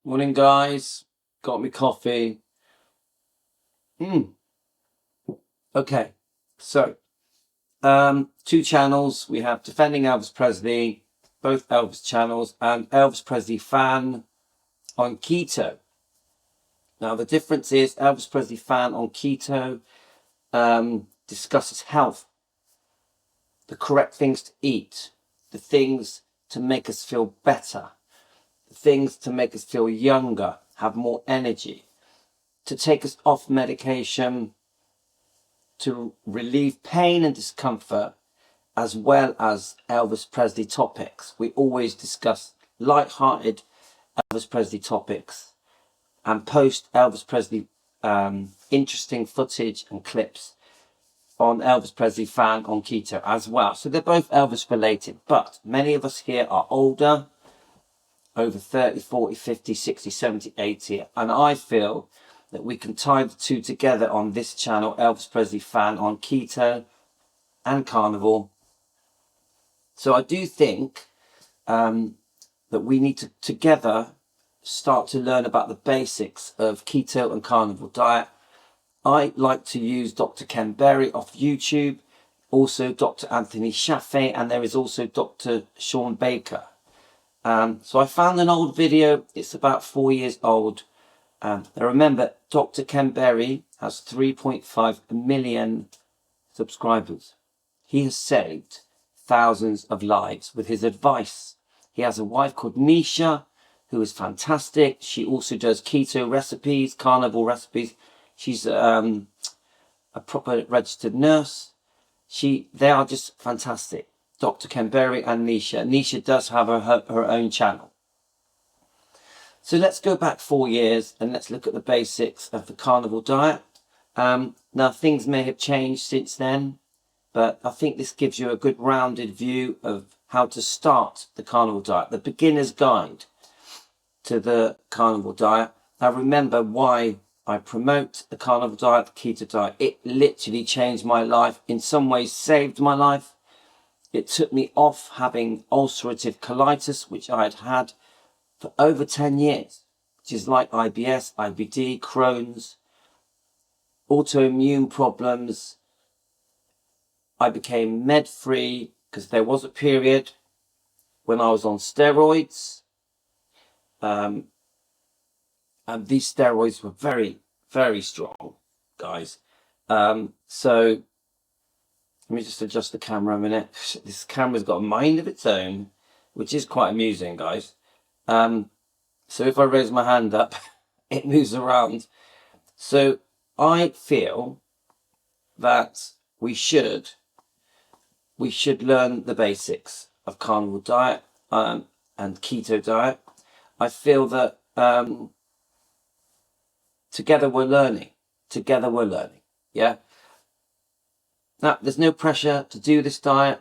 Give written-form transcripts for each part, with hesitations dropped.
Morning, guys. Got me coffee. Okay. So, two channels. We have Defending Elvis Presley, both Elvis channels, and Elvis Presley Fan on Keto. Now, the difference is Elvis Presley Fan on Keto discusses health, the correct things to eat, the things to make us feel better, the things to make us feel younger, have more energy, to take us off medication, to relieve pain and discomfort, as well as Elvis Presley topics. We always discuss light-hearted Elvis Presley topics and post Elvis Presley interesting footage and clips on Elvis Presley Fan on Keto as well. So they're both Elvis related, but many of us here are older, over 30, 40, 50, 60, 70, 80, and I feel that we can tie the two together on this channel, Elvis Presley Fan on Keto and Carnivore. So I do think that we need to together start to learn about the basics of keto and carnivore diet. I like to use Dr. Ken Berry off YouTube, also Dr. Anthony Chaffee, and there is also Dr. Sean Baker. So I found an old video. It's about 4 years old. Now remember, Dr. Ken Berry has 3.5 million subscribers. He has saved thousands of lives with his advice. He has a wife called Nisha, who is fantastic. She also does keto recipes, carnivore recipes. She's a proper registered nurse. They are just fantastic. Dr. Ken Berry and Nisha. Nisha does have her own channel. So let's go back 4 years and let's look at the basics of the carnivore diet. Now things may have changed since then, but I think this gives you a good rounded view of how to start the carnivore diet, the beginner's guide to the carnivore diet. Now remember why I promote the carnivore diet, the keto diet. It literally changed my life, in some ways saved my life. It took me off having ulcerative colitis, which I had had for over 10 years, which is like IBS, IBD, Crohn's, autoimmune problems. I became med-free because there was a period when I was on steroids. And these steroids were very, very strong, guys. So let me just adjust the camera a minute. This camera's got a mind of its own, which is quite amusing, guys. So if I raise my hand up, it moves around. So I feel that we should learn the basics of carnivore diet and keto diet. I feel that together we're learning. Yeah. Now, there's no pressure to do this diet.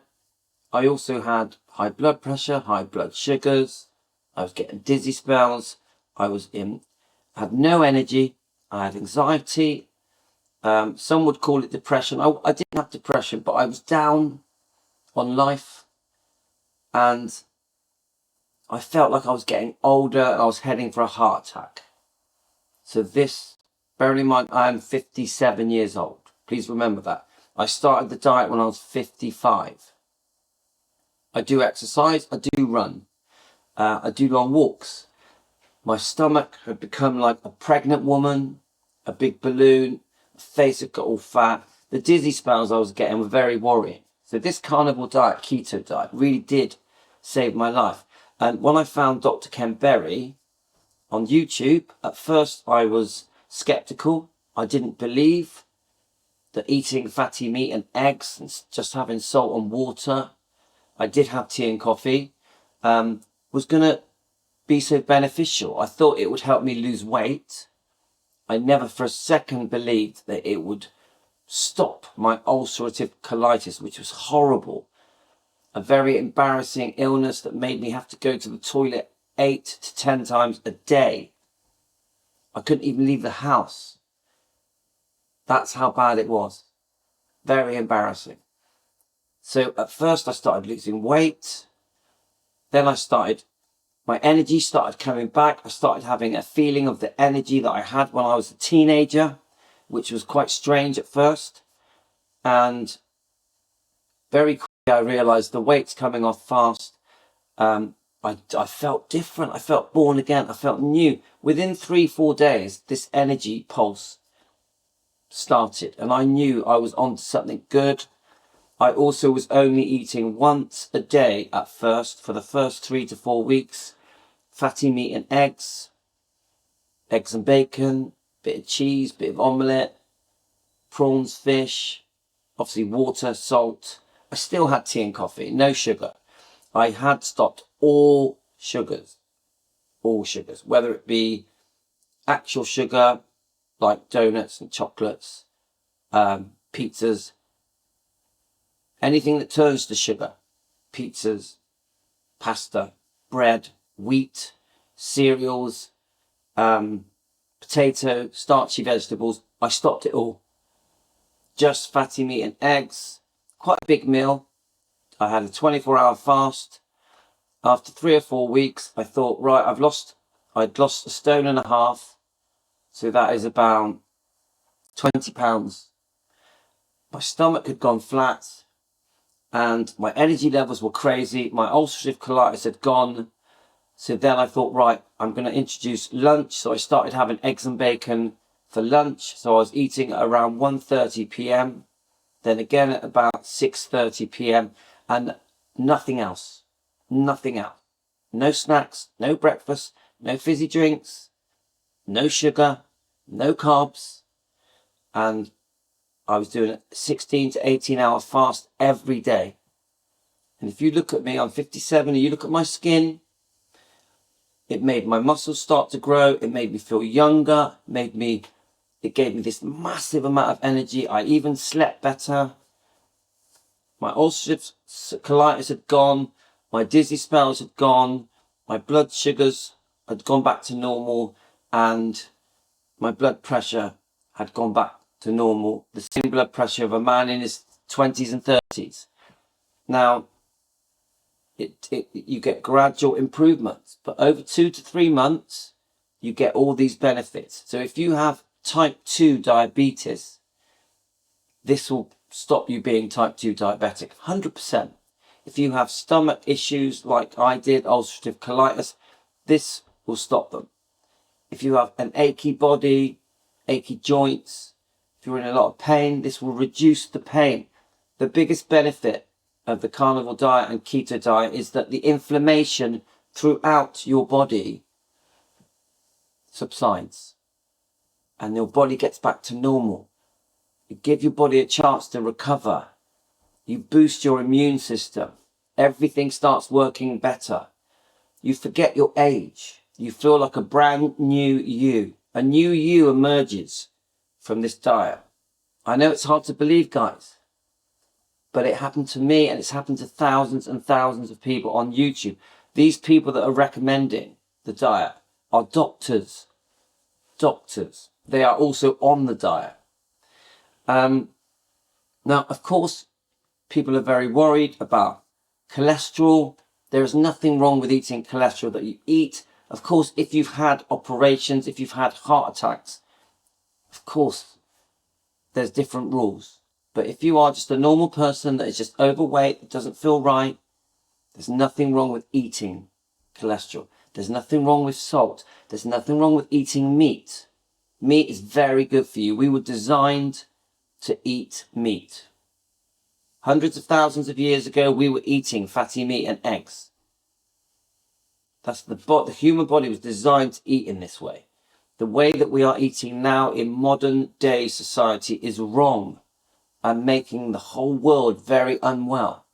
I also had high blood pressure, high blood sugars. I was getting dizzy spells. Had no energy. I had anxiety. Some would call it depression. I didn't have depression, but I was down on life. And I felt like I was getting older and I was heading for a heart attack. So bearing in mind, I am 57 years old. Please remember that. I started the diet when I was 55. I do exercise, I do run, I do long walks. My stomach had become like a pregnant woman, a big balloon, my face had got all fat. The dizzy spells I was getting were very worrying. So this carnivore diet, keto diet, really did save my life. And when I found Dr. Ken Berry on YouTube, at first I was skeptical. I didn't believe that eating fatty meat and eggs and just having salt and water, I did have tea and coffee, was going to be so beneficial. I thought it would help me lose weight. I never for a second believed that it would stop my ulcerative colitis, which was horrible. A very embarrassing illness that made me have to go to the toilet 8 to 10 times a day. I couldn't even leave the house. That's how bad it was. Very embarrassing. So at first I started losing weight. Then I started My energy started coming back. I started having a feeling of the energy that I had when I was a teenager, which was quite strange at first. And very quickly I realized the weight's coming off fast. I felt different. I felt born again. I felt new. Within 3-4 days, this energy pulse started, and I knew I was onto something good. I also was only eating once a day at first for the first 3 to 4 weeks. Fatty meat and eggs and bacon, bit of cheese, bit of omelette, prawns, fish, obviously water, salt. I still had tea and coffee, no sugar. I had stopped all sugars, whether it be actual sugar like donuts and chocolates, pizzas, anything that turns to sugar, pizzas, pasta, bread, wheat, cereals, potato, starchy vegetables. I stopped it all. Just fatty meat and eggs, quite a big meal. I had a 24-hour fast. After 3 or 4 weeks, I thought, right, I'd lost 1.5 stone. So that is about 20 pounds. My stomach had gone flat and my energy levels were crazy. My ulcerative colitis had gone. So then I thought, right, I'm going to introduce lunch. So I started having eggs and bacon for lunch. So I was eating at around 1:30 p.m. Then again at about 6:30 p.m. and nothing else. Nothing else. No snacks, no breakfast, no fizzy drinks, no sugar, no carbs. And I was doing a 16 to 18 hour fast every day. And if you look at me, I'm 57, and you look at my skin, it made my muscles start to grow. It made me feel younger. It gave me this massive amount of energy. I even slept better. My ulcerative colitis had gone. My dizzy spells had gone. My blood sugars had gone back to normal. And my blood pressure had gone back to normal. The same blood pressure of a man in his 20s and 30s. Now, you get gradual improvements, but over 2 to 3 months, you get all these benefits. So if you have type 2 diabetes, this will stop you being type 2 diabetic, 100%. If you have stomach issues like I did, ulcerative colitis, this will stop them. If you have an achy body, achy joints, if you're in a lot of pain, this will reduce the pain. The biggest benefit of the carnivore diet and keto diet is that the inflammation throughout your body subsides and your body gets back to normal. You give your body a chance to recover. You boost your immune system. Everything starts working better. You forget your age. You feel like a brand new you. A new you emerges from this diet. I know it's hard to believe, guys, but it happened to me, and it's happened to thousands and thousands of people on YouTube. These people that are recommending the diet are doctors. They are also on the diet. Now, of course, people are very worried about cholesterol. There is nothing wrong with eating cholesterol that you eat. Of course, if you've had operations, if you've had heart attacks, of course, there's different rules. But if you are just a normal person that is just overweight, that doesn't feel right, there's nothing wrong with eating cholesterol. There's nothing wrong with salt. There's nothing wrong with eating meat. Meat is very good for you. We were designed to eat meat. Hundreds of thousands of years ago, we were eating fatty meat and eggs. The human body was designed to eat in this way. The way that we are eating now in modern day society is wrong and making the whole world very unwell.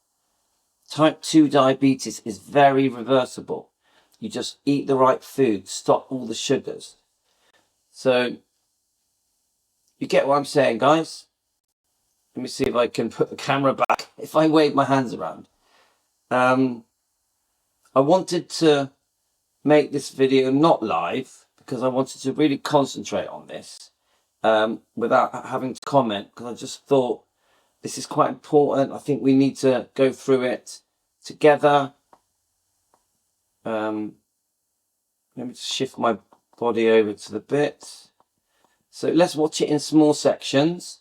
Type 2 diabetes is very reversible. You just eat the right food, stop all the sugars. So, you get what I'm saying, guys? Let me see if I can put the camera back. If I wave my hands around. I wanted to make this video not live because I wanted to really concentrate on this without having to comment, because I just thought this is quite important. I think we need to go through it together. Let me just shift my body over to the bit. So let's watch it in small sections.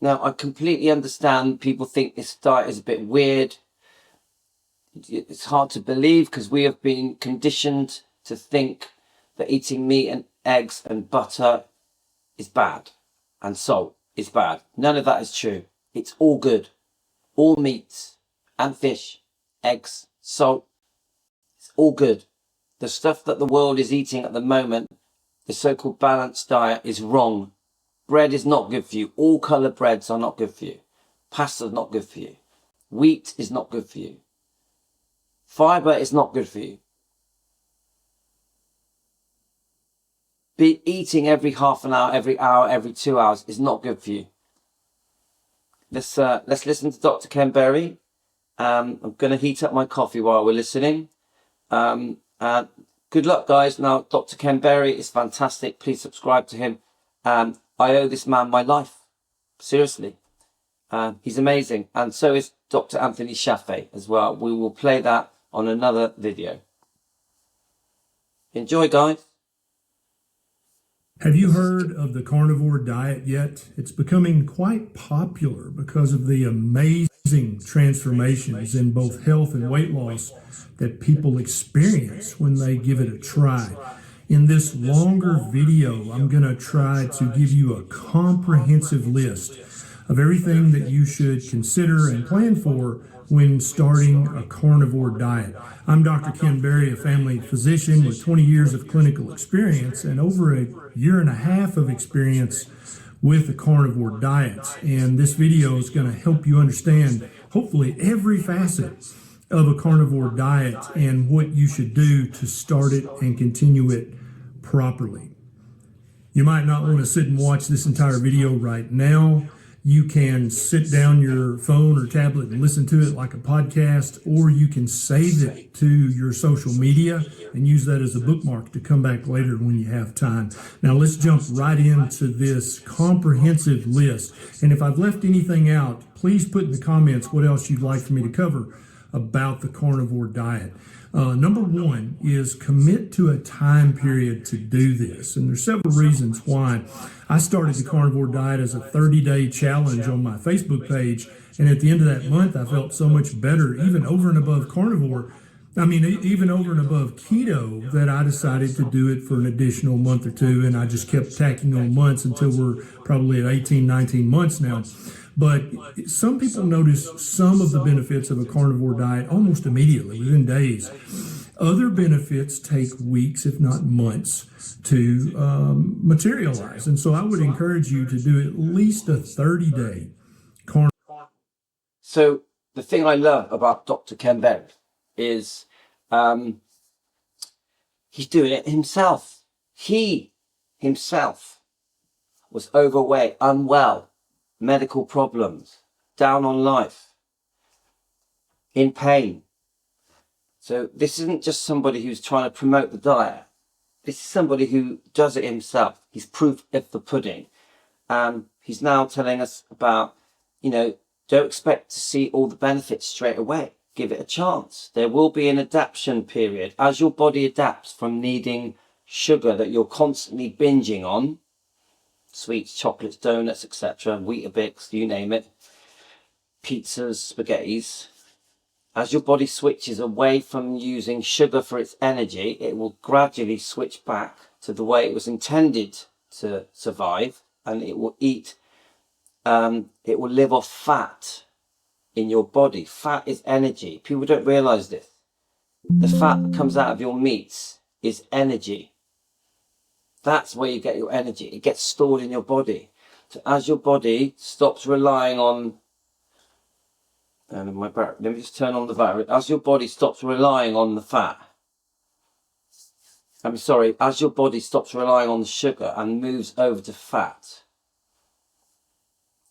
Now, I completely understand people think this diet is a bit weird. It's hard to believe because we have been conditioned to think that eating meat and eggs and butter is bad and salt is bad. None of that is true. It's all good. All meats and fish, eggs, salt, it's all good. The stuff that the world is eating at the moment, the so-called balanced diet, is wrong. Bread is not good for you. All colour breads are not good for you. Pasta is not good for you. Wheat is not good for you. Fibre is not good for you. Be eating every half an hour, every 2 hours is not good for you. Let's listen to Dr. Ken Berry. I'm going to heat up my coffee while we're listening. Good luck, guys. Now, Dr. Ken Berry is fantastic. Please subscribe to him. I owe this man my life. Seriously. He's amazing. And so is Dr. Anthony Shaffer as well. We will play that on another video. Enjoy, guys. Have you heard of the carnivore diet yet? It's becoming quite popular because of the amazing transformations in both health and weight loss that people experience when they give it a try. In this longer video, I'm going to try to give you a comprehensive list of everything that you should consider and plan for when starting a carnivore diet. I'm Dr. Ken Berry, a family physician with 20 years of clinical experience and over a year and a half of experience with the carnivore diets. And this video is going to help you understand, hopefully, every facet of a carnivore diet and what you should do to start it and continue it properly. You might not want to sit and watch this entire video right now. You can sit down your phone or tablet and listen to it like a podcast, or you can save it to your social media and use that as a bookmark to come back later when you have time. Now let's jump right into this comprehensive list. And if I've left anything out, please put in the comments what else you'd like for me to cover about the carnivore diet. Number one is commit to a time period to do this. And there's several reasons why. I started the carnivore diet as a 30-day challenge on my Facebook page. And at the end of that month, I felt so much better, even over and above carnivore. Even over and above keto, that I decided to do it for an additional month or two. And I just kept tacking on months until we're probably at 18, 19 months now. But some people notice some of the benefits of a carnivore diet almost immediately, within days. Other benefits take weeks, if not months, to materialize. And so I would encourage you to do at least a 30-day carnivore. So the thing I love about Dr. Ken Berry is he's doing it himself. He himself was overweight, unwell, medical problems, down on life, in pain. So this isn't just somebody who's trying to promote the diet. This is somebody who does it himself. He's proof of the pudding. He's now telling us about, don't expect to see all the benefits straight away. Give it a chance. There will be an adaptation period as your body adapts from needing sugar that you're constantly binging on, sweets, chocolates, donuts, etc., Weetabix, you name it, pizzas, spaghettis. As your body switches away from using sugar for its energy, it will gradually switch back to the way it was intended to survive, and it will live off fat in your body. Fat is energy. People don't realize this. The fat that comes out of your meats is energy. That's where you get your energy. It gets stored in your body. So as your body stops relying on, let me just turn on the battery. As your body stops relying on the fat, as your body stops relying on the sugar and moves over to fat,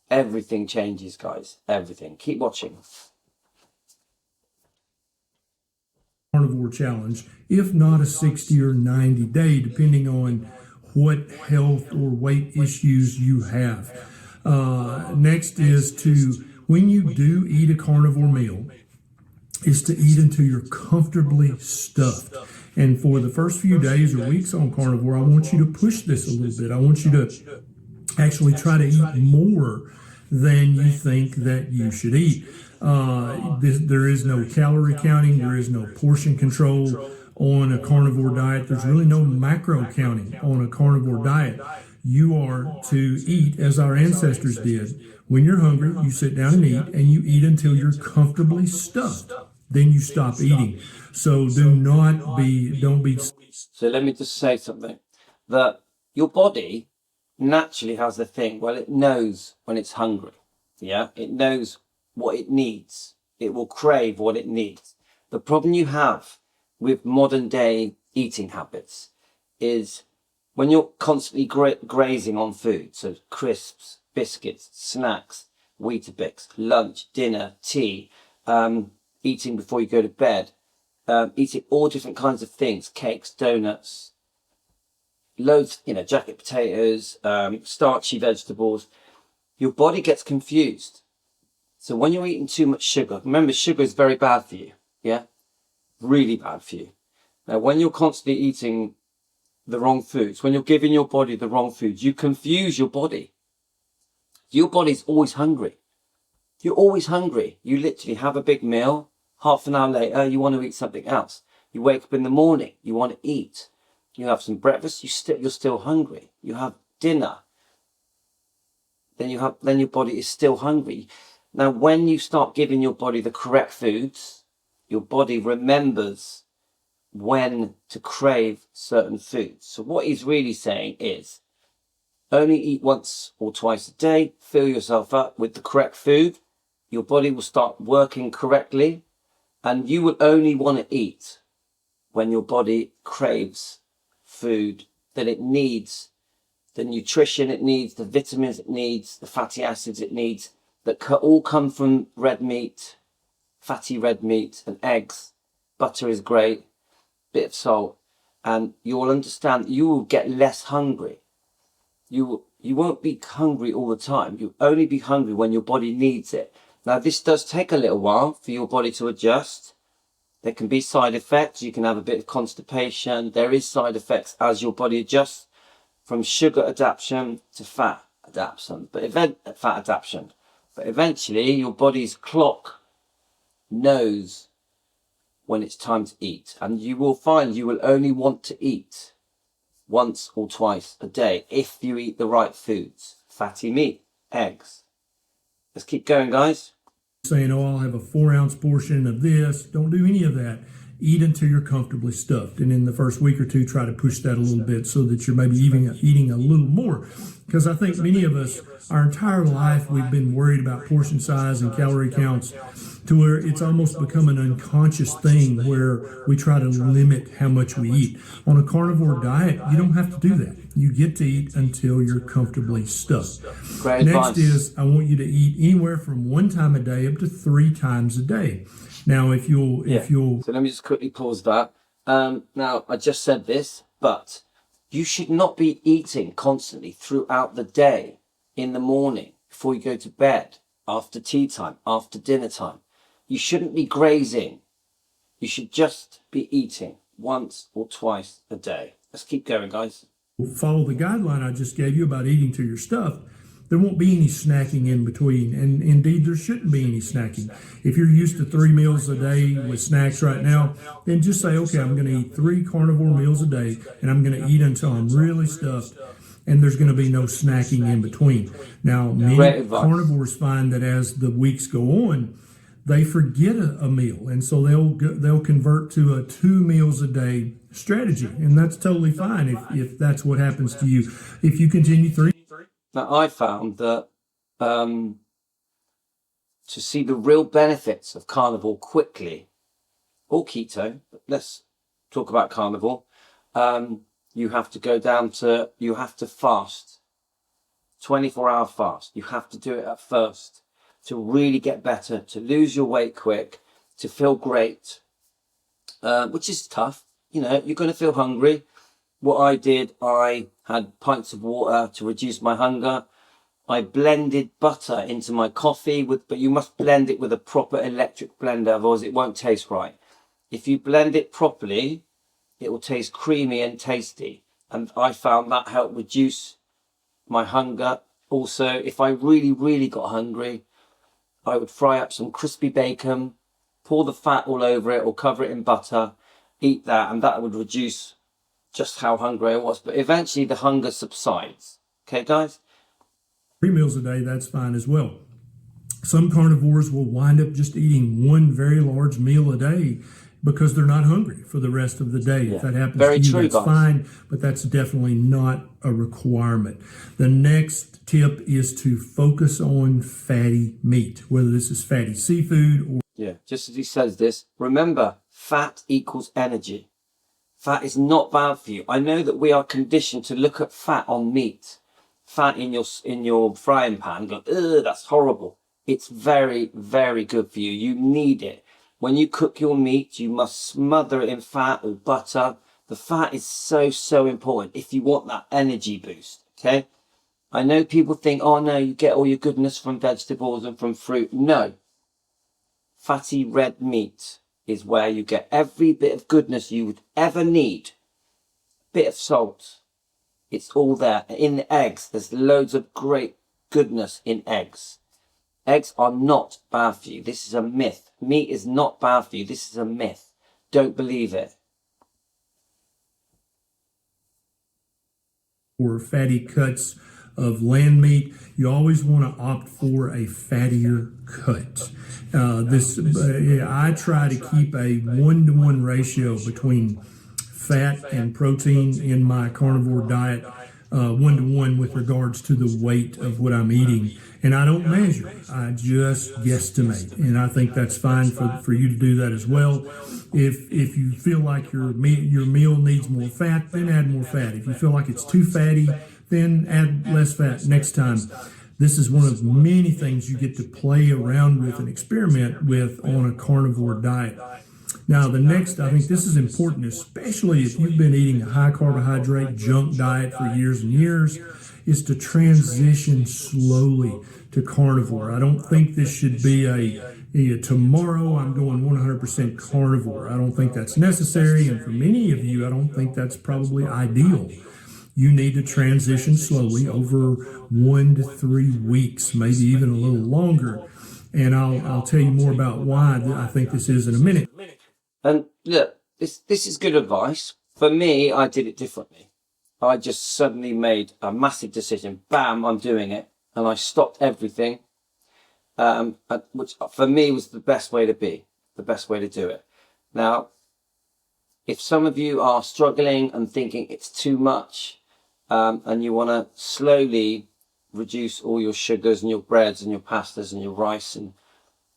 everything changes, guys. Everything. Keep watching. Carnivore challenge, if not a 60 or 90 day, depending on what health or weight issues you have. Next is when you do eat a carnivore meal, is to eat until you're comfortably stuffed. And for the first few days or weeks on carnivore, I want you to push this a little bit. I want you to actually try to eat more than you think that you should eat. There is no calorie counting. There is no portion control on a carnivore diet. There's really no macro counting on a carnivore diet. You are to eat as our ancestors did. When you're hungry, you sit down and you eat until you're comfortably stuffed. Then you stop eating. So don't be. So let me just say something, that your body naturally has the thing, well, it knows when it's hungry. Yeah, it knows what it needs. It will crave what it needs. The problem you have with modern day eating habits is when you're constantly grazing on food, so crisps, biscuits, snacks, Weetabix, lunch, dinner, tea, eating before you go to bed, eating all different kinds of things, cakes, donuts, loads, jacket potatoes, starchy vegetables, your body gets confused. So when you're eating too much sugar, remember sugar is very bad for you, yeah? Really bad for you. Now, when you're constantly eating the wrong foods, when you're giving your body the wrong foods, you confuse your body. Your body's always hungry. You're always hungry. You literally have a big meal. Half an hour later, you want to eat something else. You wake up in the morning, you want to eat. You have some breakfast, you're still hungry. You have dinner. Then your body is still hungry. Now, when you start giving your body the correct foods, your body remembers when to crave certain foods. So what he's really saying is only eat once or twice a day, fill yourself up with the correct food. Your body will start working correctly, and you will only want to eat when your body craves food that it needs, the nutrition it needs, the vitamins it needs, the fatty acids it needs, that all come from red meat, fatty red meat and eggs. Butter is great, bit of salt, and you will understand you will get less hungry. You won't be hungry all the time. You'll only be hungry when your body needs it. Now, this does take a little while for your body to adjust. There can be side effects. You can have a bit of constipation. There is side effects as your body adjusts from sugar adaptation to fat adaptation. But eventually, your body's clock knows when it's time to eat. And you will find you will only want to eat once or twice a day if you eat the right foods. Fatty meat, eggs. Let's keep going, guys. Saying, oh, I'll have a 4-ounce portion of this. Don't do any of that. Eat until you're comfortably stuffed. And in the first week or two, try to push that a little bit so that you're maybe eating a little more. Because I think many of us, our entire life, we've been worried about portion size and calorie counts to where it's almost become an unconscious thing where we try to limit how much we eat. On a carnivore diet, you don't have to do that. You get to eat until you're comfortably stuffed. Great Next advice. is, I want you to eat anywhere from 1 time a day up to 3 times a day. Now, if you'll... So let me just quickly pause that. Now, I just said this, but you should not be eating constantly throughout the day, in the morning, before you go to bed, after tea time, after dinner time. You shouldn't be grazing. You should just be eating once or twice a day. Let's keep going, guys. Follow the guideline I just gave you about eating till you're stuffed, there won't be any snacking in between. And indeed, there shouldn't be any snacking. If you're used to 3 meals a day with snacks right now, then just say, okay, I'm going to eat 3 carnivore meals a day, and I'm going to eat until I'm really stuffed, and there's going to be no snacking in between. Now, many carnivores find that as the weeks go on, they forget a meal, and so they'll convert to a 2 meals a day strategy, and that's totally fine if that's what happens to you. If you continue 3. Now, I found that to see the real benefits of carnivore quickly, or keto, but let's talk about carnivore, you have to fast, 24-hour fast. You have to do it at first to really get better, to lose your weight quick, to feel great, which is tough. You're going to feel hungry. What I did, I had pints of water to reduce my hunger. I blended butter into my coffee but you must blend it with a proper electric blender, otherwise it won't taste right. If you blend it properly, it will taste creamy and tasty. And I found that helped reduce my hunger. Also, if I really got hungry, I would fry up some crispy bacon, pour the fat all over it or cover it in butter, eat that, and that would reduce just how hungry I was. But eventually the hunger subsides. Okay, guys? 3 meals a day, that's fine as well. Some carnivores will wind up just eating one very large meal a day because they're not hungry for the rest of the day. If that happens Very to you, true, that's guys. fine, but that's definitely not a requirement. The next tip is to focus on fatty meat, whether this is fatty seafood or Yeah, just as he says this, remember, fat equals energy. Fat is not bad for you. I know that we are conditioned to look at fat on meat, fat in your frying pan, go, ugh, that's horrible. It's very good for you. You need it. When you cook your meat, you must smother it in fat or butter. The fat is so important if you want that energy boost, okay? I know people think, oh no, you get all your goodness from vegetables and from fruit. No. Fatty red meat is where you get every bit of goodness you would ever need. Bit of salt. It's all there. In the eggs, there's loads of great goodness in eggs. Eggs are not bad for you. This is a myth. Meat is not bad for you. This is a myth. Don't believe it. or fatty cuts of land meat, you always want to opt for a fattier cut. I try to keep a 1-to-1 ratio between fat and protein in my carnivore diet, 1-to-1 with regards to the weight of what I'm eating. And I don't measure, I just guesstimate. And I think that's fine for you to do that as well. If you feel like your meal needs more fat, then add more fat. If you feel like it's too fatty, then add less fat next time. This is one of many things you get to play around with and experiment with on a carnivore diet. Now, the next, I think this is important, especially if you've been eating a high carbohydrate junk diet for years and years, is to transition slowly to carnivore. I don't think this should be a tomorrow I'm going 100% carnivore. I don't think that's necessary. And for many of you, I don't think that's probably ideal. You need to transition slowly over 1 to 3 weeks, maybe even a little longer. And I'll tell you more about why I think this is in a minute. And look, this is good advice. For me, I did it differently. I just suddenly made a massive decision. Bam, I'm doing it. And I stopped everything, which for me was the best way to be, the best way to do it. Now, if some of you are struggling and thinking it's too much, and you want to slowly reduce all your sugars and your breads and your pastas and your rice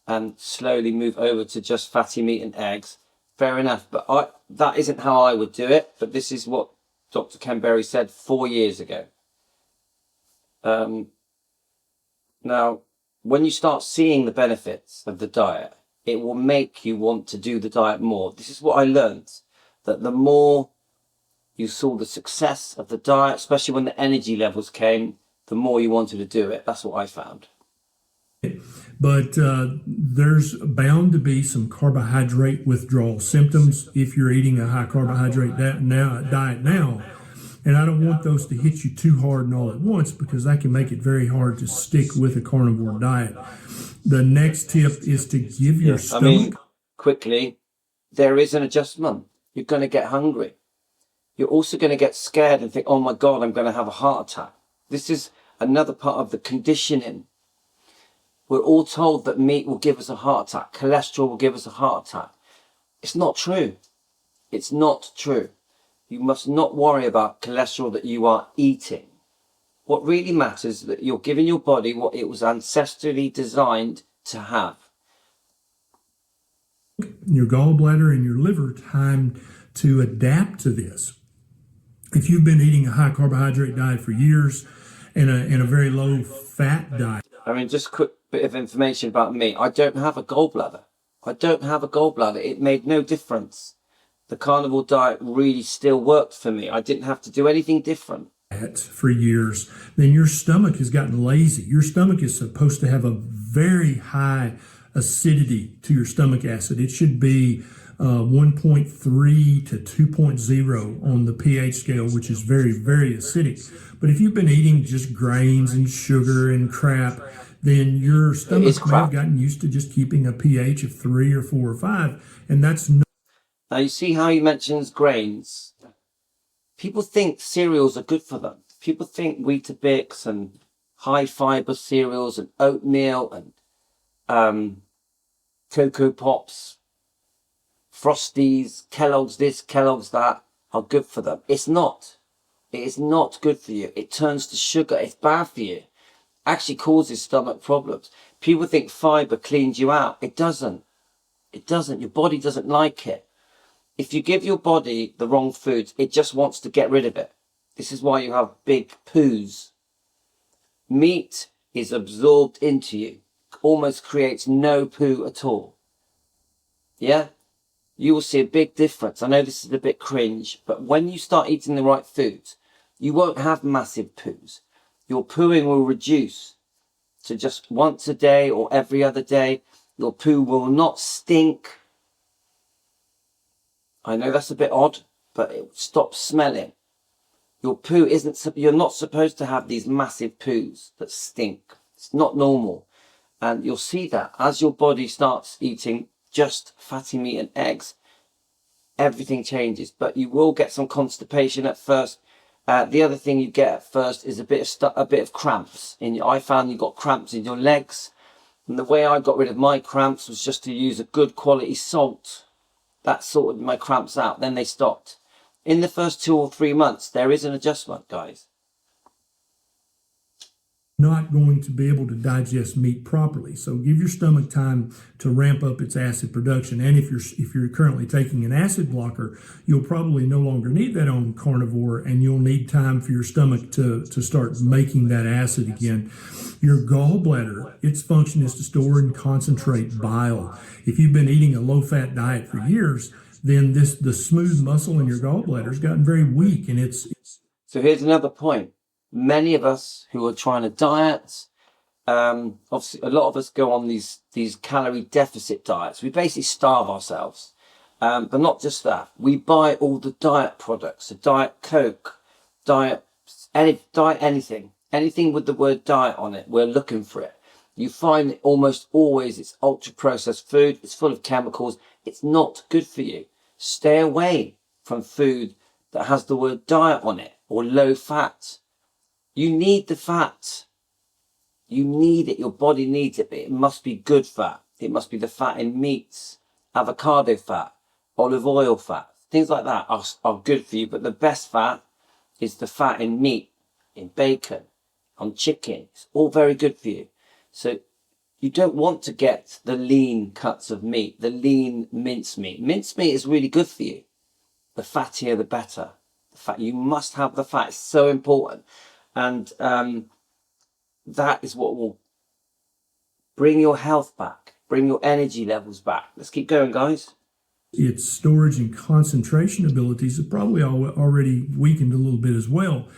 and slowly move over to just fatty meat and eggs, fair enough. But that isn't how I would do it. But this is what Dr. Ken Berry said 4 years ago. Now, when you start seeing the benefits of the diet, it will make you want to do the diet more. This is what I learned, that the more you saw the success of the diet, especially when the energy levels came, the more you wanted to do it. That's what I found. But there's bound to be some carbohydrate withdrawal symptoms if you're eating a high carbohydrate diet now. And I don't want those to hit you too hard and all at once, because that can make it very hard to stick with a carnivore diet. The next tip is to give your stomach... quickly, there is an adjustment. You're going to get hungry. You're also going to get scared and think, oh my God, I'm going to have a heart attack. This is another part of the conditioning. We're all told that meat will give us a heart attack. Cholesterol will give us a heart attack. It's not true. It's not true. You must not worry about cholesterol that you are eating. What really matters is that you're giving your body what it was ancestrally designed to have. Your gallbladder and your liver time to adapt to this. If you've been eating a high carbohydrate diet for years and a very low fat diet. Just a quick bit of information about me. I don't have a gallbladder. It made no difference. The carnivore diet really still worked for me. I didn't have to do anything different. for years, then your stomach has gotten lazy. Your stomach is supposed to have a very high acidity to your stomach acid. It should be 1.3 to 2.0 on the pH scale, which is very, very acidic. But if you've been eating just grains and sugar and crap, then your stomach may have gotten used to just keeping a pH of 3 or 4 or 5, and that's no. Now you see how he mentions grains. People think cereals are good for them. People think Weetabix and high fiber cereals and oatmeal and Cocoa Pops, Frosties, Kellogg's this, Kellogg's that are good for them. It's not. It is not good for you. It turns to sugar. It's bad for you. Actually causes stomach problems. People think fiber cleans you out. It doesn't. It doesn't. Your body doesn't like it. If you give your body the wrong foods, it just wants to get rid of it. This is why you have big poos. Meat is absorbed into you. Almost creates no poo at all. Yeah? You will see a big difference. I know this is a bit cringe, but when you start eating the right foods, you won't have massive poos. Your pooing will reduce to just once a day or every other day. Your poo will not stink. I know that's a bit odd, but it stops smelling. Your poo you're not supposed to have these massive poos that stink. It's not normal. And you'll see that as your body starts eating just fatty meat and eggs, everything changes. But you will get some constipation at first. The other thing you get at first is a bit of cramps. I found you got cramps in your legs. And the way I got rid of my cramps was just to use a good quality salt. That sorted my cramps out. Then they stopped. In the first 2 or 3 months, there is an adjustment, guys. Not going to be able to digest meat properly. So give your stomach time to ramp up its acid production. And if you're currently taking an acid blocker, you'll probably no longer need that on carnivore, and you'll need time for your stomach to start making that acid again. Your gallbladder, its function is to store and concentrate bile. If you've been eating a low-fat diet for years, then the smooth muscle in your gallbladder has gotten very weak, and it's. So here's another point. Many of us who are trying to diet, obviously a lot of us go on these calorie deficit diets. We basically starve ourselves. But not just that. We buy all the diet products, so Diet Coke, diet anything. Anything with the word diet on it, we're looking for it. You find that almost always it's ultra processed food. It's full of chemicals. It's not good for you. Stay away from food that has the word diet on it or low fat. You need the fat. You need it. Your body needs it, but it must be good fat. It must be the fat in meats, avocado fat, olive oil fat. Things like that are good for you, but the best fat is the fat in meat, in bacon, on chicken. It's all very good for you. So you don't want to get the lean cuts of meat, the lean mincemeat. Mincemeat is really good for you. The fattier, the better. The fat, you must have the fat. It's so important. And that is what will bring your health back, bring your energy levels back. Let's keep going, guys. Its storage and concentration abilities are probably already weakened a little bit as well.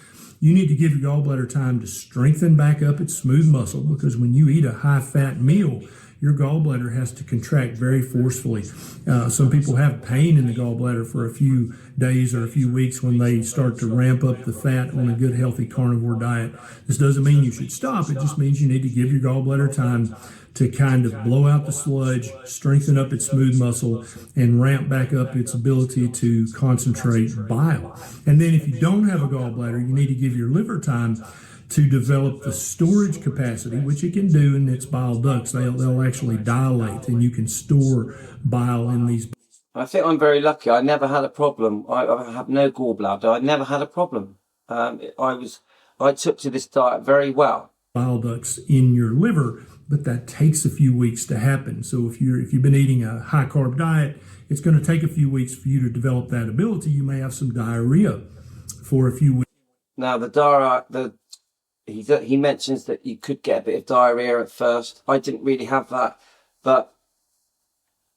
You need to give your gallbladder time to strengthen back up its smooth muscle, because when you eat a high-fat meal, your gallbladder has to contract very forcefully. Some people have pain in the gallbladder for a few days or a few weeks when they start to ramp up the fat on a good, healthy carnivore diet. This doesn't mean you should stop. It just means you need to give your gallbladder time to kind of blow out the sludge, strengthen up its smooth muscle, and ramp back up its ability to concentrate bile. And then if you don't have a gallbladder, you need to give your liver time to develop the storage capacity, which it can do in its bile ducts. They'll actually dilate, and you can store bile in these. I think I'm very lucky. I never had a problem. I have no gallbladder. I never had a problem. I took to this diet very well. Bile ducts in your liver, but that takes a few weeks to happen. So if you've been eating a high carb diet, it's going to take a few weeks for you to develop that ability. You may have some diarrhea for a few weeks. Now he mentions that you could get a bit of diarrhea at first. I didn't really have that, but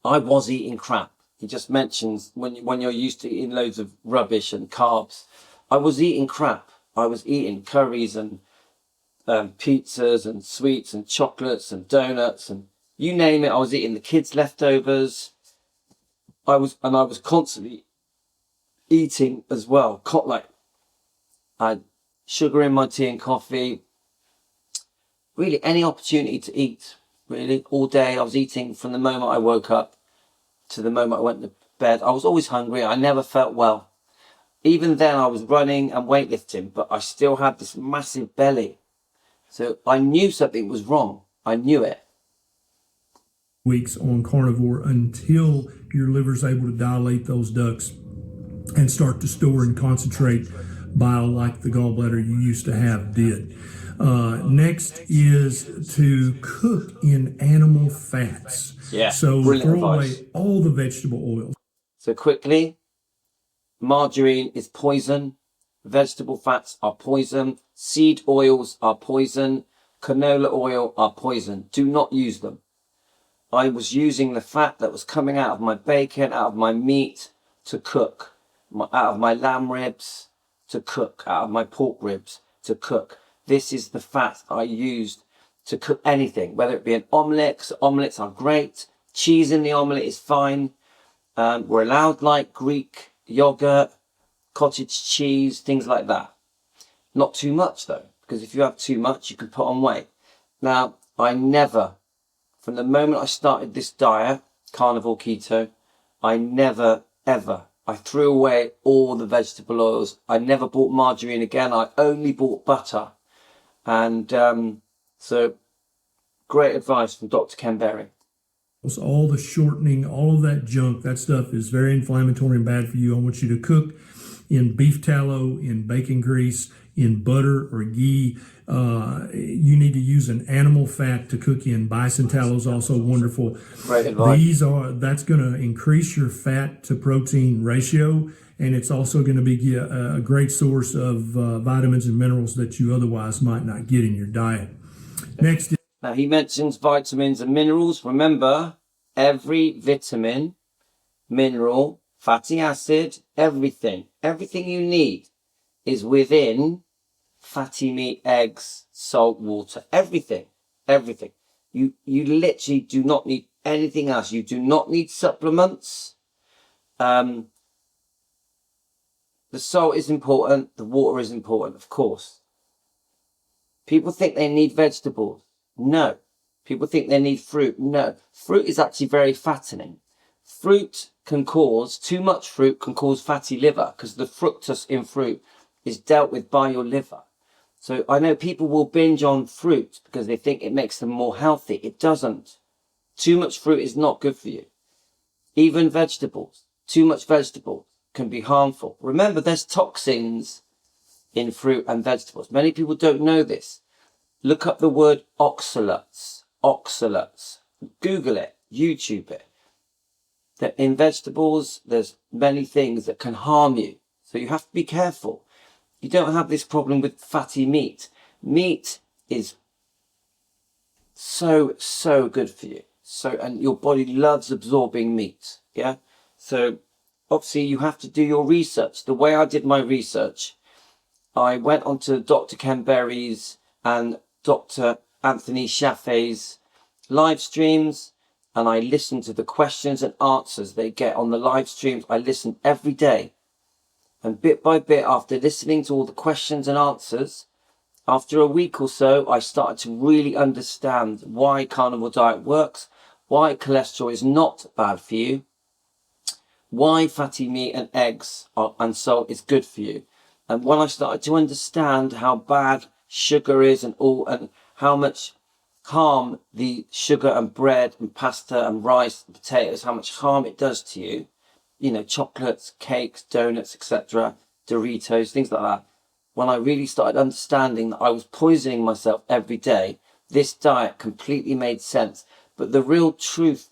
I was eating crap. He just mentions when you're used to eating loads of rubbish and carbs, I was eating crap. I was eating curries and pizzas and sweets and chocolates and donuts and you name it. I was eating the kids' leftovers. I was constantly eating as well. Like I had sugar in my tea and coffee. Really, any opportunity to eat. Really, all day I was eating from the moment I woke up to the moment I went to bed. I was always hungry. I never felt well. Even then, I was running and weightlifting, but I still had this massive belly. So I knew something was wrong. I knew it. Weeks on carnivore until your liver's able to dilate those ducts and start to store and concentrate bile like the gallbladder you used to have did. Next is to cook in animal fats. Yeah, So brilliant throw advice. away all the vegetable oils. So quickly, margarine is poison. Vegetable fats are poison. Seed oils are poison. Canola oil are poison. Do not use them. I was using the fat that was coming out of my bacon, out of my meat to cook, out of my lamb ribs to cook, out of my pork ribs to cook. This is the fat I used to cook anything, whether it be an omelette. So omelettes are great. Cheese in the omelette is fine. We're allowed like Greek yogurt, cottage cheese, things like that. Not too much though, because if you have too much, you can put on weight. Now, I never, from the moment I started this diet, carnivore keto, I never, ever, I threw away all the vegetable oils. I never bought margarine again. I only bought butter. And so, great advice from Dr. Ken Berry. All the shortening, all of that junk, that stuff is very inflammatory and bad for you. I want you to cook in beef tallow, in bacon grease, in butter or ghee. You need to use an animal fat to cook in. Bison tallow is also wonderful. Great advice. That's going to increase your fat to protein ratio, and it's also going to be a great source of vitamins and minerals that you otherwise might not get in your diet. Next. Now he mentions vitamins and minerals. Remember, every vitamin, mineral, fatty acid, everything you need is within fatty meat, eggs, salt, water, everything. You literally do not need anything else. You do not need supplements. The salt is important. The water is important, of course. People think they need vegetables. No. People think they need fruit. No. Fruit is actually very fattening. Too much fruit can cause fatty liver because the fructose in fruit is dealt with by your liver. So I know people will binge on fruit because they think it makes them more healthy. It doesn't. Too much fruit is not good for you. Even vegetables. Too much vegetables can be harmful. Remember, there's toxins in fruit and vegetables. Many people don't know this. Look up the word oxalates. Oxalates. Google it. YouTube it. That in vegetables, there's many things that can harm you. So you have to be careful. You don't have this problem with fatty meat. Meat is so good for you. And your body loves absorbing meat. Yeah. So obviously you have to do your research. The way I did my research, I went onto Dr. Ken Berry's and Dr. Anthony Chaffee's live streams, and I listened to the questions and answers they get on the live streams. I listened every day. And bit by bit, after listening to all the questions and answers, after a week or so, I started to really understand why carnivore diet works, why cholesterol is not bad for you, why fatty meat and eggs and salt is good for you. And when I started to understand how bad sugar is and how much harm the sugar and bread and pasta and rice and potatoes, how much harm it does to you, chocolates, cakes, donuts, etc., Doritos, things like that. When I really started understanding that I was poisoning myself every day, this diet completely made sense. But the real truth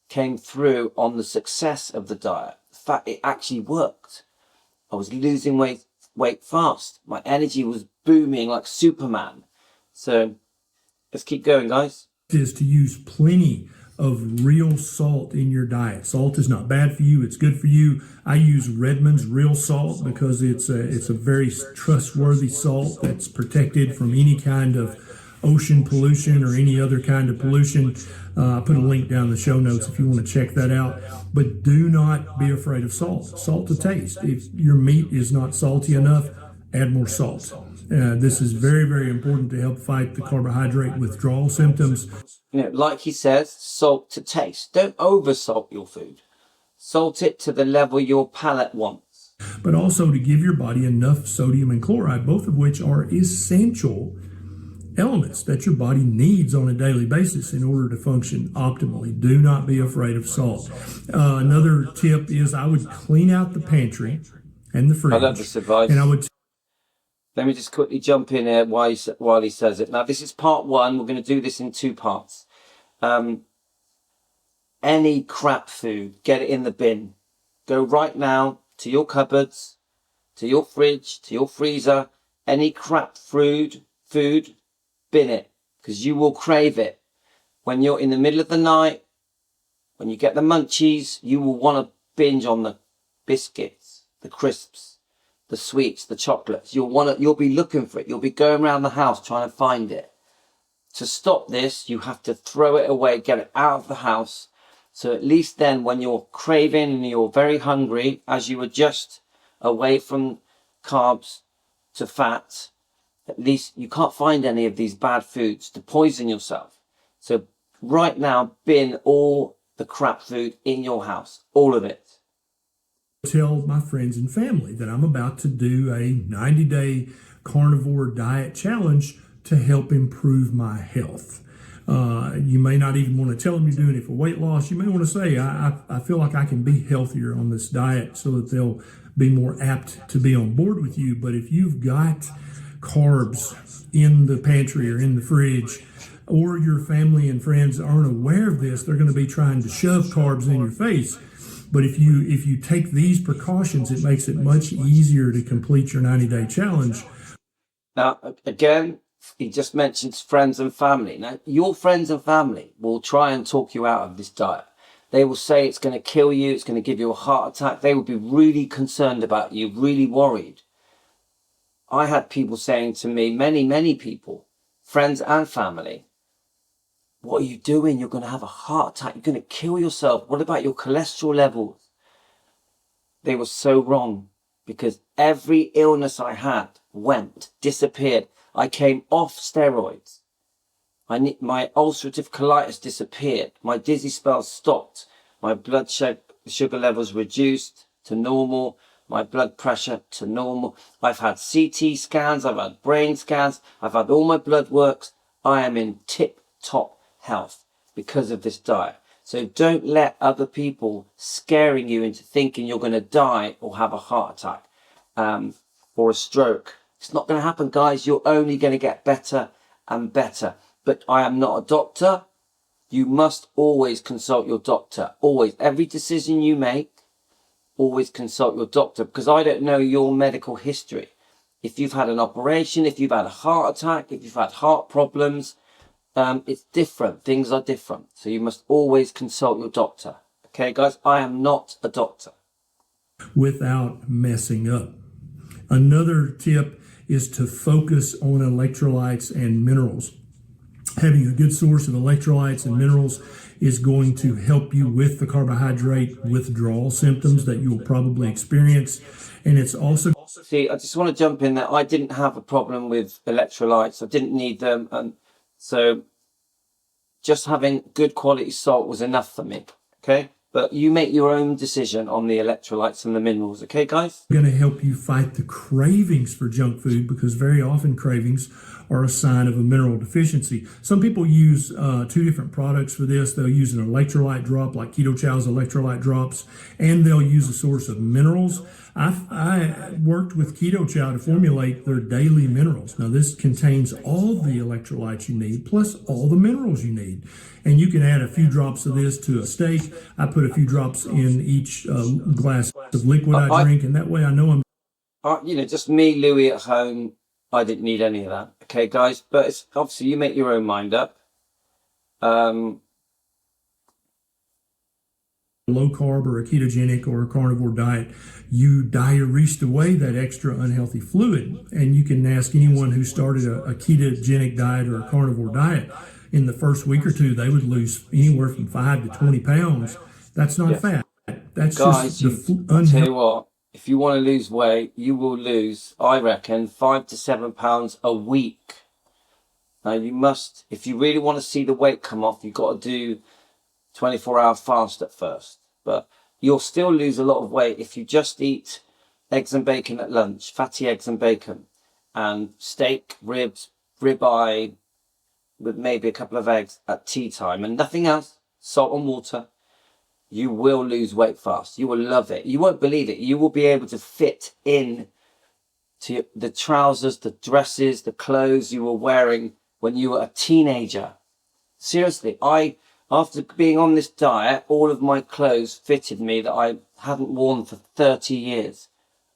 came through on the success of the diet. The fact it actually worked. I was losing weight fast. My energy was booming like Superman. So let's keep going, guys. Is to use plenty of real salt in your diet. Salt is not bad for you. It's good for you. I use Redmond's real salt because it's a very trustworthy salt that's protected from any kind of ocean pollution or any other kind of pollution. I put a link down in the show notes if you want to check that out. But do not be afraid of salt. Salt to taste. If your meat is not salty enough, add more salt. This is very, very important to help fight the carbohydrate withdrawal symptoms. You know, like he says, salt to taste. Don't over salt your food. Salt it to the level your palate wants. But also to give your body enough sodium and chloride, both of which are essential elements that your body needs on a daily basis in order to function optimally. Do not be afraid of salt. Another tip is I would clean out the pantry and the fridge. I love this advice. And I would Let me just quickly jump in here while he says it. Now, this is part one. We're going to do this in two parts. Any crap food, get it in the bin. Go right now to your cupboards, to your fridge, to your freezer. Any crap food, bin it, because you will crave it. When you're in the middle of the night, when you get the munchies, you will want to binge on the biscuits, the crisps, the sweets, the chocolates. You'll be looking for it. You'll be going around the house trying to find it. To stop this, you have to throw it away, get it out of the house. So at least then when you're craving and you're very hungry, as you adjust away from carbs to fat, at least you can't find any of these bad foods to poison yourself. So right now, bin all the crap food in your house, all of it. Tell my friends and family that I'm about to do a 90-day carnivore diet challenge to help improve my health. You may not even want to tell them you're doing it for weight loss. You may want to say, I feel like I can be healthier on this diet so that they'll be more apt to be on board with you. But if you've got carbs in the pantry or in the fridge, or your family and friends aren't aware of this, they're going to be trying to shove carbs in your face. But if you take these precautions, it makes it much easier to complete your 90-day challenge. Now, again, he just mentions friends and family. Now, your friends and family will try and talk you out of this diet. They will say it's going to kill you, it's going to give you a heart attack. They will be really concerned about you, really worried. I had people saying to me, many people, friends and family, what are you doing? You're going to have a heart attack. You're going to kill yourself. What about your cholesterol levels? They were so wrong, because every illness I had disappeared. I came off steroids. My ulcerative colitis disappeared. My dizzy spells stopped. My blood sugar levels reduced to normal. My blood pressure to normal. I've had CT scans. I've had brain scans. I've had all my blood works. I am in tip-top health because of this diet. So don't let other people scaring you into thinking you're going to die or have a heart attack or a stroke. It's not going to happen, guys. You're only going to get better and better. But I am not a doctor. You must always consult your doctor. Always. Every decision you make, always consult your doctor, because I don't know your medical history. If you've had an operation, if you've had a heart attack, if you've had heart problems, it's different. Things are different. So you must always consult your doctor. Okay, guys, I am not a doctor. Without messing up. Another tip is to focus on electrolytes and minerals. Having a good source of electrolytes and minerals is going to help you with the carbohydrate withdrawal symptoms that you will probably experience. And it's also... See, I just want to jump in there. I didn't have a problem with electrolytes. I didn't need them. And so just having good quality salt was enough for me. Okay? But you make your own decision on the electrolytes and the minerals. Okay, guys? Going to help you fight the cravings for junk food, because very often cravings are a sign of a mineral deficiency. Some people use two different products for this. They'll use an electrolyte drop like Keto Chow's electrolyte drops, and they'll use a source of minerals. I worked with Keto Chow to formulate their daily minerals. Now, this contains all the electrolytes you need, plus all the minerals you need. And you can add a few drops of this to a steak. I put a few drops in each glass of liquid I drink, and that way I know I'm... just me, Louis, at home, I didn't need any of that. Okay, guys? But it's obviously you make your own mind up. low carb or a ketogenic or a carnivore diet, you diuresed away that extra unhealthy fluid. And you can ask anyone who started a ketogenic diet or a carnivore diet, in the first week or two, they would lose anywhere from 5 to 20 pounds. That's not Yeah. fat. That's Guys, just the I'll tell unhealthy. you what, if you want to lose weight, you will lose, I reckon, 5 to 7 pounds a week. Now you must, if you really want to see the weight come off, you've got to do 24-hour fast at first. But you'll still lose a lot of weight if you just eat eggs and bacon at lunch, fatty eggs and bacon, and steak, ribs, ribeye, with maybe a couple of eggs at tea time and nothing else, salt and water. You will lose weight fast. You will love it. You won't believe it. You will be able to fit in to the trousers, the dresses, the clothes you were wearing when you were a teenager. Seriously, after being on this diet, all of my clothes fitted me that I hadn't worn for 30 years.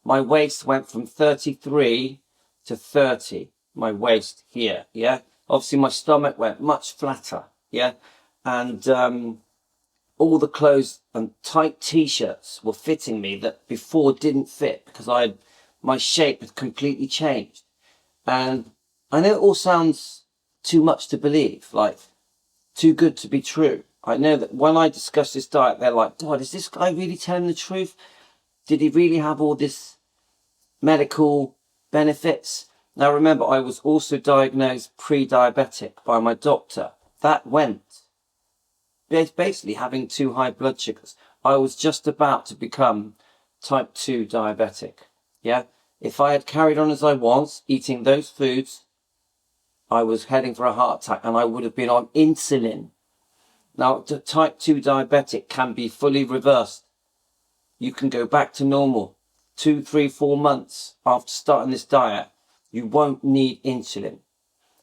My waist went from 33 to 30. My waist here, yeah? Obviously, my stomach went much flatter, yeah? And all the clothes and tight t-shirts were fitting me that before didn't fit because my shape had completely changed. And I know it all sounds too much to believe, like too good to be true. I know that when I discuss this diet, they're like, God, is this guy really telling the truth? Did he really have all this medical benefits? Now remember, I was also diagnosed pre-diabetic by my doctor. That went basically having too high blood sugars. I was just about to become type 2 diabetic. Yeah. If I had carried on as I was, eating those foods, I was heading for a heart attack and I would have been on insulin. Now, type 2 diabetic can be fully reversed. You can go back to normal 2, 3, 4 months after starting this diet. You won't need insulin.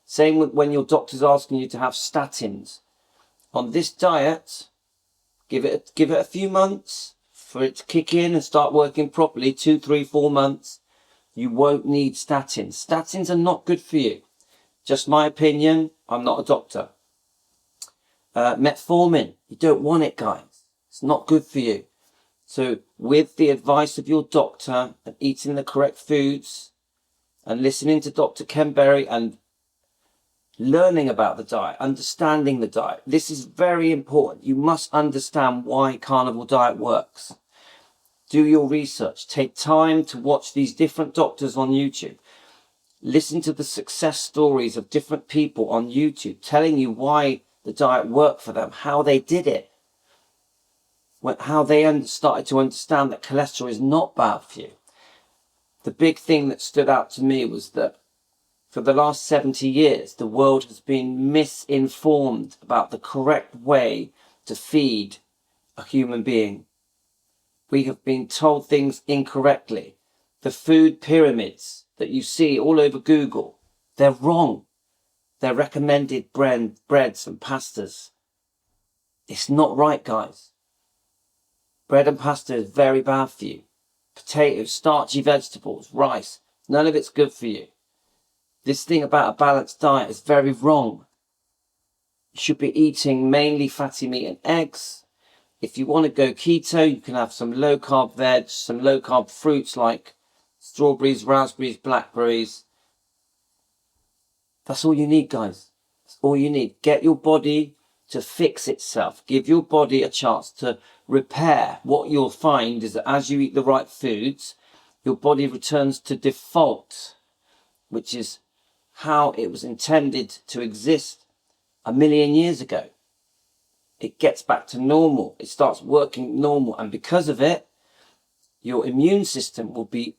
Same with when your doctor's asking you to have statins. On this diet, give it a few months for it to kick in and start working properly. 2, 3, 4 months. You won't need statins. Statins are not good for you. Just my opinion. I'm not a doctor. Metformin. You don't want it, guys. It's not good for you. So with the advice of your doctor and eating the correct foods and listening to Dr. Ken Berry and learning about the diet, understanding the diet. This is very important. You must understand why carnivore diet works. Do your research. Take time to watch these different doctors on YouTube. Listen to the success stories of different people on YouTube telling you why the diet worked for them, how they did it, how they started to understand that cholesterol is not bad for you. The big thing that stood out to me was that for the last 70 years, the world has been misinformed about the correct way to feed a human being. We have been told things incorrectly. The food pyramids that you see all over Google, they're wrong. They're recommended breads and pastas. It's not right, guys. Bread and pasta is very bad for you. Potatoes, starchy vegetables, rice, none of it's good for you. This thing about a balanced diet is very wrong. You should be eating mainly fatty meat and eggs. If you want to go keto, you can have some low carb veg, some low carb fruits like strawberries, raspberries, blackberries. That's all you need, guys. That's all you need. Get your body to fix itself. Give your body a chance to repair. What you'll find is that as you eat the right foods, your body returns to default, which is how it was intended to exist 1,000,000 years ago. It gets back to normal. It starts working normal. And because of it, your immune system will be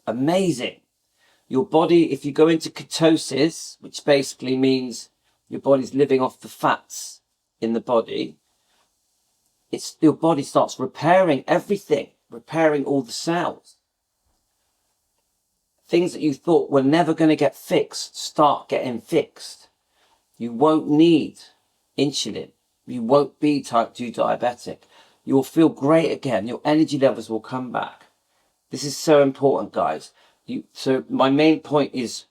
amazing. Your body, if you go into ketosis, which basically means your body's living off the fats in the body, your body starts repairing everything, repairing all the cells. Things that you thought were never going to get fixed start getting fixed. You won't need insulin. You won't be type 2 diabetic. You'll feel great again. Your energy levels will come back. This is so important, guys. So my main point is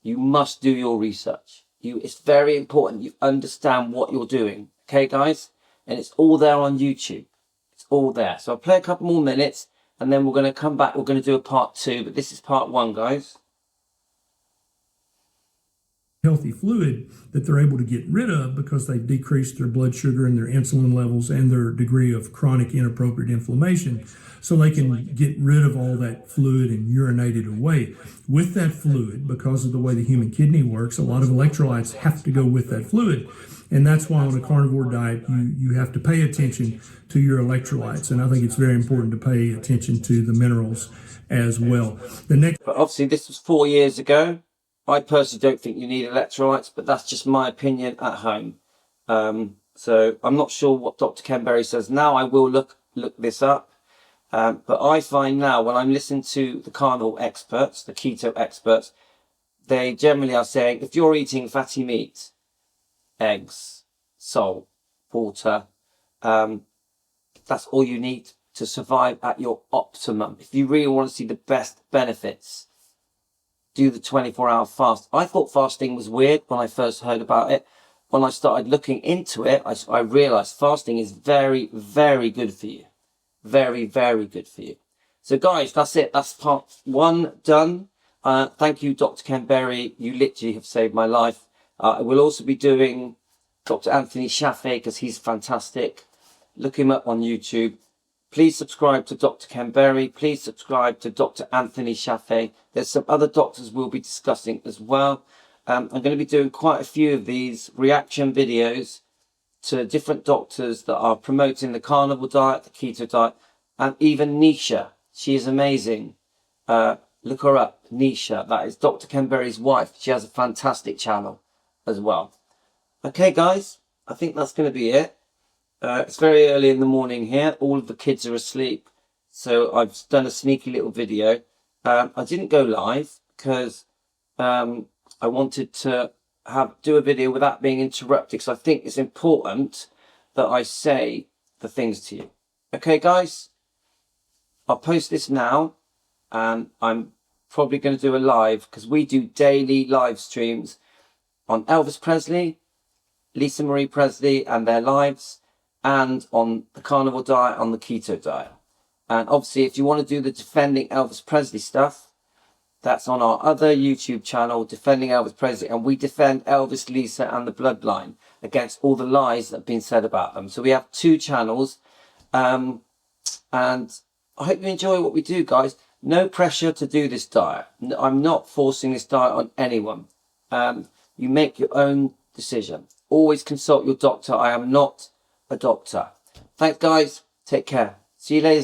you must do your research. It's very important you understand what you're doing. Okay, guys? And it's all there on YouTube. all there. So I'll play a couple more minutes and then we're going to come back. We're going to do a part 2, but this is part 1, guys. Healthy fluid that they're able to get rid of because they've decreased their blood sugar and their insulin levels and their degree of chronic inappropriate inflammation, so they can get rid of all that fluid and urinate it away. With that fluid, because of the way the human kidney works, a lot of electrolytes have to go with that fluid. And that's why on a carnivore diet, you have to pay attention to your electrolytes. And I think it's very important to pay attention to the minerals as well. But obviously this was 4 years ago. I personally don't think you need electrolytes, but that's just my opinion at home. So I'm not sure what Dr. Ken Berry says now. I will look this up. But I find now when I'm listening to the carnivore experts, the keto experts, they generally are saying if you're eating fatty meat, eggs, salt, water, that's all you need to survive at your optimum. If you really want to see the best benefits, do the 24-hour fast. I thought fasting was weird when I first heard about it. When I started looking into it, I realized fasting is very, very good for you. Very, very good for you. So guys, that's it. That's part 1 done. Thank you, Dr. Ken Berry. You literally have saved my life. I will also be doing Dr. Anthony Shaffer because he's fantastic. Look him up on YouTube. Please subscribe to Dr. Ken Berry. Please subscribe to Dr. Anthony Shaffer. There's some other doctors we'll be discussing as well. I'm going to be doing quite a few of these reaction videos to different doctors that are promoting the carnivore diet, the keto diet, and even Nisha. She is amazing. Look her up, Nisha. That is Dr. Ken Berry's wife. She has a fantastic channel as well. Okay, guys, I think that's going to be it. It's very early in the morning here. All of the kids are asleep. So I've done a sneaky little video. I didn't go live because I wanted to do a video without being interrupted, because I think it's important that I say the things to you. Okay, guys, I'll post this now, and I'm probably going to do a live because we do daily live streams on Elvis Presley, Lisa Marie Presley and their lives, and on the carnivore diet, on the keto diet. And obviously, if you want to do the Defending Elvis Presley stuff, that's on our other YouTube channel, Defending Elvis Presley, and we defend Elvis, Lisa and the bloodline against all the lies that have been said about them. So we have 2 channels, and I hope you enjoy what we do, guys. No pressure to do this diet. I'm not forcing this diet on anyone. You make your own decision. Always consult your doctor. I am not a doctor. Thanks, guys. Take care. See you later.